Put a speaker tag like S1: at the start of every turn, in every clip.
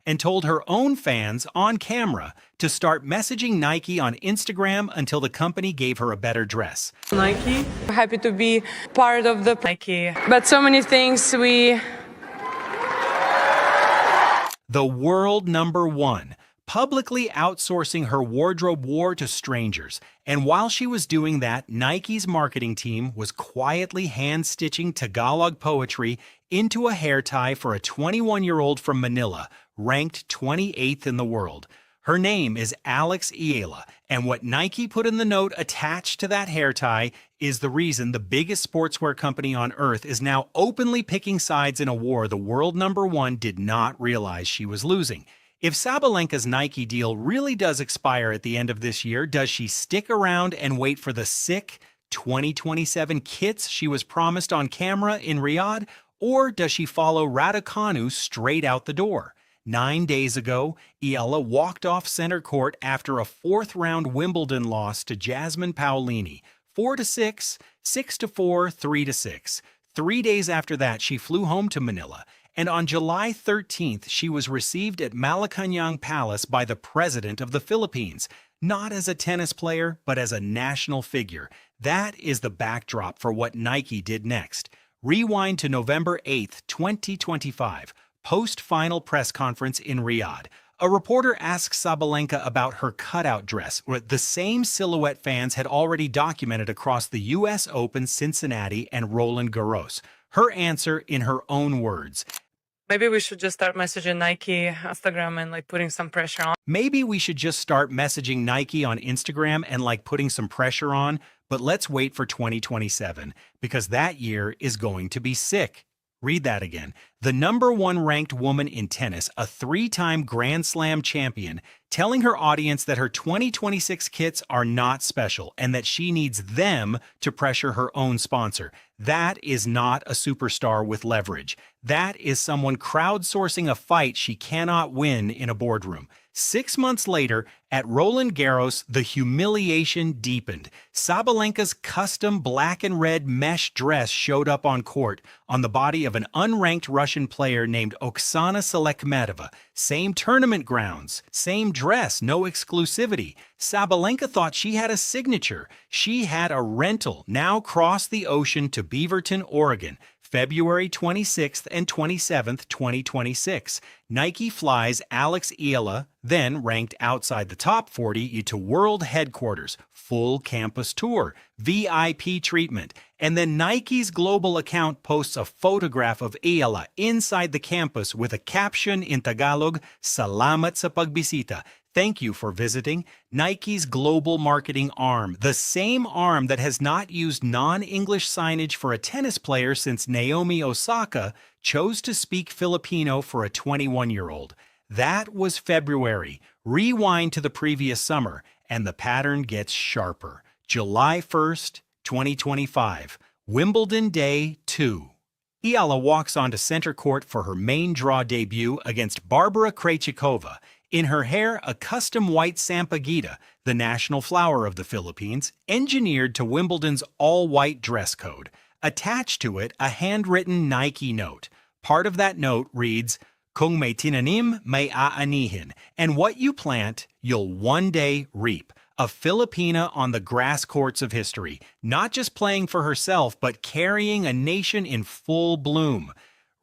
S1: and told her own fans on camera to start messaging Nike on Instagram until the company gave her a better dress.
S2: Nike. Happy to be part of the Nike. But so many things
S1: The world number one, publicly outsourcing her wardrobe war to strangers. And while she was doing that, Nike's marketing team was quietly hand-stitching Tagalog poetry into a hair tie for a 21-year-old from Manila, ranked 28th in the world. Her name is Eala, and what Nike put in the note attached to that hair tie is the reason the biggest sportswear company on earth is now openly picking sides in a war the world number one did not realize she was losing. If Sabalenka's Nike deal really does expire at the end of this year, does she stick around and wait for the sick 2027 kits she was promised on camera in Riyadh, or does she follow Raducanu straight out the door? 9 days ago, Eala walked off center court after a fourth-round Wimbledon loss to Jasmine Paolini, 4-6, 6-4, 3-6. 3 days after that, she flew home to Manila, and on July 13th, she was received at Malacañang Palace by the President of the Philippines, not as a tennis player, but as a national figure. That is the backdrop for what Nike did next. Rewind to November 8th, 2025. Post-final press conference in Riyadh. A reporter asks Sabalenka about her cutout dress, the same silhouette fans had already documented across the U.S. Open, Cincinnati, and Roland Garros. Her answer in her own words.
S2: Maybe we should just start messaging Nike, Instagram, and putting some pressure on.
S1: Maybe we should just start messaging Nike on Instagram and putting some pressure on, but let's wait for 2027, because that year is going to be sick. Read that again. The number one ranked woman in tennis, a 3-time Grand Slam champion, telling her audience that her 2026 kits are not special and that she needs them to pressure her own sponsor. That is not a superstar with leverage. That is someone crowdsourcing a fight she cannot win in a boardroom. 6 months later, at Roland Garros, the humiliation deepened. Sabalenka's custom black and red mesh dress showed up on court on the body of an unranked Russian player named Oksana Selekhmetova. Same tournament grounds, same dress, no exclusivity. Sabalenka thought she had a signature. She had a rental, now crossed the ocean to Beaverton, Oregon. February 26th and 27th, 2026. Nike flies Eala, then ranked outside the top 40, to world headquarters, full campus tour, VIP treatment, and then Nike's global account posts a photograph of Eala inside the campus with a caption in Tagalog, "Salamat sa pagbisita." Thank you for visiting. Nike's global marketing arm, the same arm that has not used non-English signage for a tennis player since Naomi Osaka chose to speak Filipino for a 21-year-old. That was February. Rewind to the previous summer, and the pattern gets sharper. July 1st, 2025. Wimbledon Day 2. Eala walks onto center court for her main draw debut against Barbara Krejcikova. In her hair, a custom white Sampaguita, the national flower of the Philippines, engineered to Wimbledon's all-white dress code. Attached to it, a handwritten Nike note. Part of that note reads, "Kung may tinanim, may aanihin," and what you plant, you'll one day reap. A Filipina on the grass courts of history, not just playing for herself, but carrying a nation in full bloom.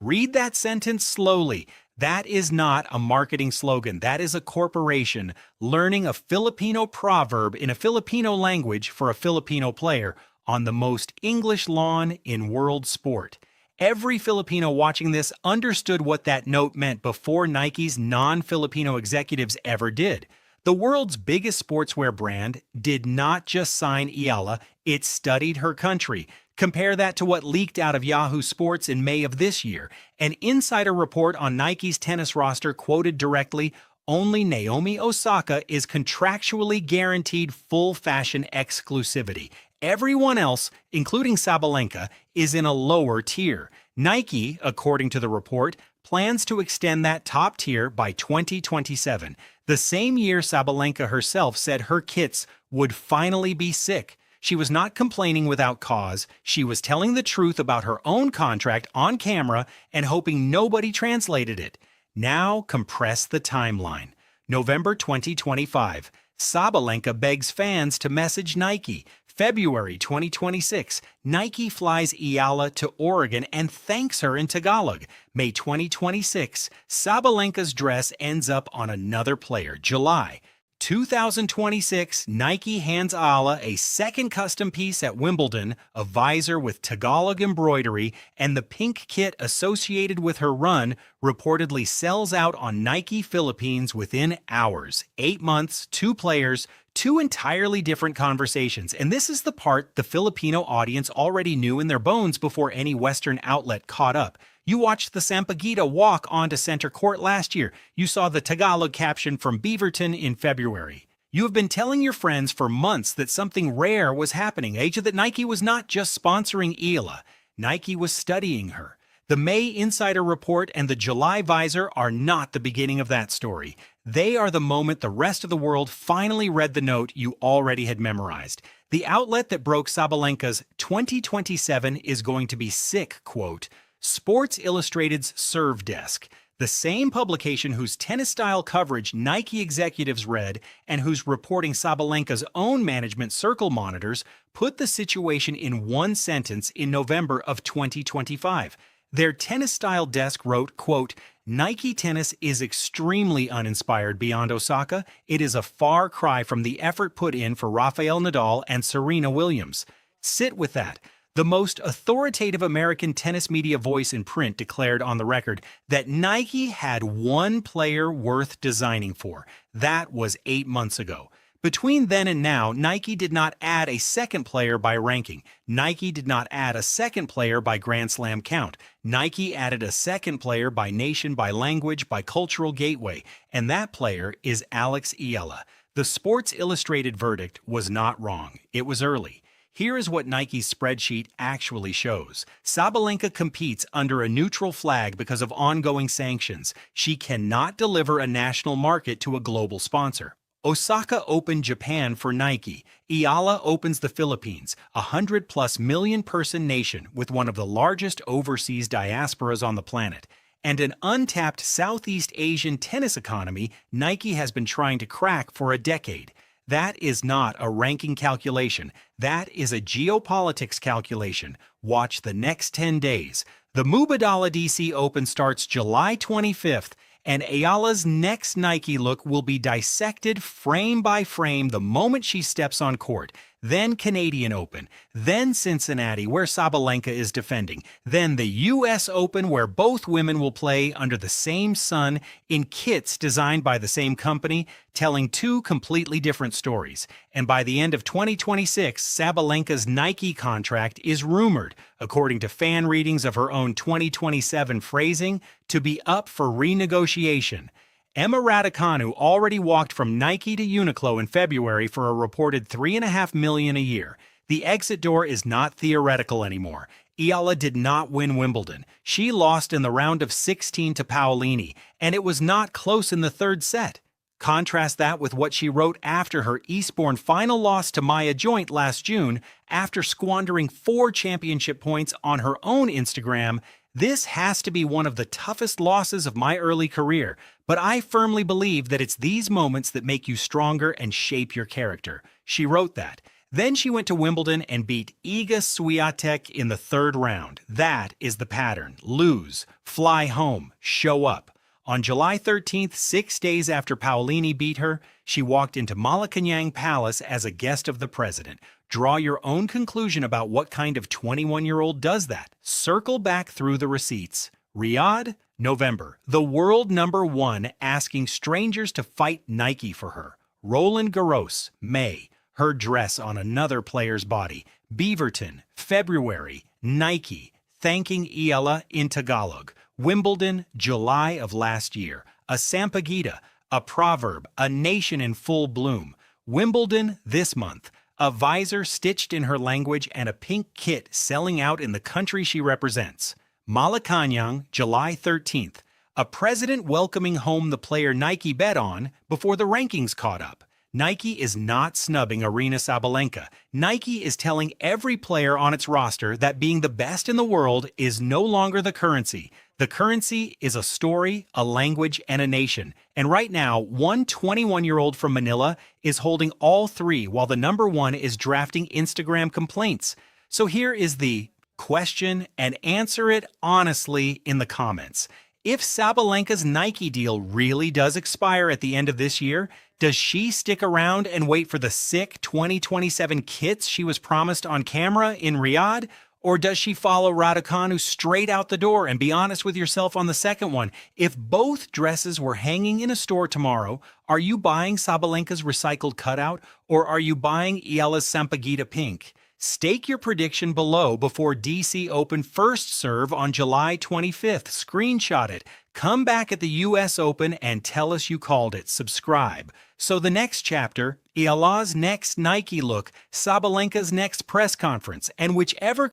S1: Read that sentence slowly. That is not a marketing slogan. That is a corporation learning a Filipino proverb in a Filipino language for a Filipino player on the most English lawn in world sport. Every Filipino watching this understood what that note meant before Nike's non-Filipino executives ever did. The world's biggest sportswear brand did not just sign Eala, it studied her country. Compare that to what leaked out of Yahoo Sports in May of this year. An insider report on Nike's tennis roster quoted directly, "Only Naomi Osaka is contractually guaranteed full fashion exclusivity. Everyone else, including Sabalenka, is in a lower tier." Nike, according to the report, plans to extend that top tier by 2027, the same year Sabalenka herself said her kits would finally be sick. She was not complaining without cause. She was telling the truth about her own contract on camera and hoping nobody translated it. Now compress the timeline. November 2025. Sabalenka begs fans to message Nike. February 2026, Nike flies Eala to Oregon and thanks her in Tagalog. May 2026, Sabalenka's dress ends up on another player. July 2026, Nike hands Eala a second custom piece at Wimbledon, a visor with Tagalog embroidery, and the pink kit associated with her run reportedly sells out on Nike Philippines within hours. 8 months, 2 players, 2 entirely different conversations, and this is the part the Filipino audience already knew in their bones before any Western outlet caught up. You watched the Sampaguita walk onto center court last year. You saw the Tagalog caption from Beaverton in February. You have been telling your friends for months that something rare was happening, that Nike was not just sponsoring Eala. Nike was studying her. The May Insider Report and the July Visor are not the beginning of that story. They are the moment the rest of the world finally read the note you already had memorized. The outlet that broke Sabalenka's 2027 is going to be sick quote, Sports Illustrated's Serve Desk, the same publication whose tennis-style coverage Nike executives read and whose reporting Sabalenka's own management circle monitors, put the situation in one sentence in November of 2025. Their tennis-style desk wrote, quote, Nike tennis is extremely uninspired beyond Osaka. It is a far cry from the effort put in for Rafael Nadal and Serena Williams. Sit with that. The most authoritative American tennis media voice in print declared on the record that Nike had one player worth designing for. That was 8 months ago. Between then and now, Nike did not add a second player by ranking. Nike did not add a second player by Grand Slam count. Nike added a second player by nation, by language, by cultural gateway, and that player is Alex Eala. The Sports Illustrated verdict was not wrong. It was early. Here is what Nike's spreadsheet actually shows. Sabalenka competes under a neutral flag because of ongoing sanctions. She cannot deliver a national market to a global sponsor. Osaka opened Japan for Nike. Eala opens the Philippines, a 100+ million person nation with one of the largest overseas diasporas on the planet. And an untapped Southeast Asian tennis economy Nike has been trying to crack for a decade. That is not a ranking calculation. That is a geopolitics calculation. Watch the next 10 days. The Mubadala DC Open starts July 25th, and Eala's next Nike look will be dissected frame by frame the moment she steps on court. Then Canadian Open, then Cincinnati, where Sabalenka is defending, then the U.S. Open, where both women will play under the same sun in kits designed by the same company, telling 2 completely different stories. And by the end of 2026, Sabalenka's Nike contract is rumored, according to fan readings of her own 2027 phrasing, to be up for renegotiation. Emma Raducanu already walked from Nike to Uniqlo in February for a reported $3.5 million a year. The exit door is not theoretical anymore. Eala did not win Wimbledon. She lost in the round of 16 to Paolini, and it was not close in the third set. Contrast that with what she wrote after her Eastbourne final loss to Maya Joint last June, after squandering 4 championship points on her own Instagram. This has to be one of the toughest losses of my early career, but I firmly believe that it's these moments that make you stronger and shape your character. She wrote that. Then she went to Wimbledon and beat Iga Swiatek in the 3rd round. That is the pattern. Lose, fly home, show up. On July 13th, 6 days after Paolini beat her, she walked into Malacañang Palace as a guest of the president. Draw your own conclusion about what kind of 21-year-old does that. Circle back through the receipts. Riyadh, November. The world #1 asking strangers to fight Nike for her. Roland Garros, May. Her dress on another player's body. Beaverton, February. Nike, thanking Eala in Tagalog. Wimbledon, July of last year. A Sampaguita, a proverb, a nation in full bloom. Wimbledon this month. A visor stitched in her language and a pink kit selling out in the country she represents. Malacañang, July 13th. A president welcoming home the player Nike bet on before the rankings caught up. Nike is not snubbing Aryna Sabalenka. Nike is telling every player on its roster that being the best in the world is no longer the currency. The currency is a story, a language, and a nation. And right now, one 21-year-old from Manila is holding all three while the number one is drafting Instagram complaints. So here is the question, and answer it honestly in the comments. If Sabalenka's Nike deal really does expire at the end of this year, does she stick around and wait for the sick 2027 kits she was promised on camera in Riyadh? Or does she follow Raducanu straight out the door? And be honest with yourself on the second one. If both dresses were hanging in a store tomorrow, are you buying Sabalenka's recycled cutout, or are you buying Eala's Sampaguita pink? Stake your prediction below before DC Open first serve on July 25th. Screenshot it. Come back at the US Open and tell us you called it. Subscribe. So the next chapter, Eala's next Nike look, Sabalenka's next press conference, and whichever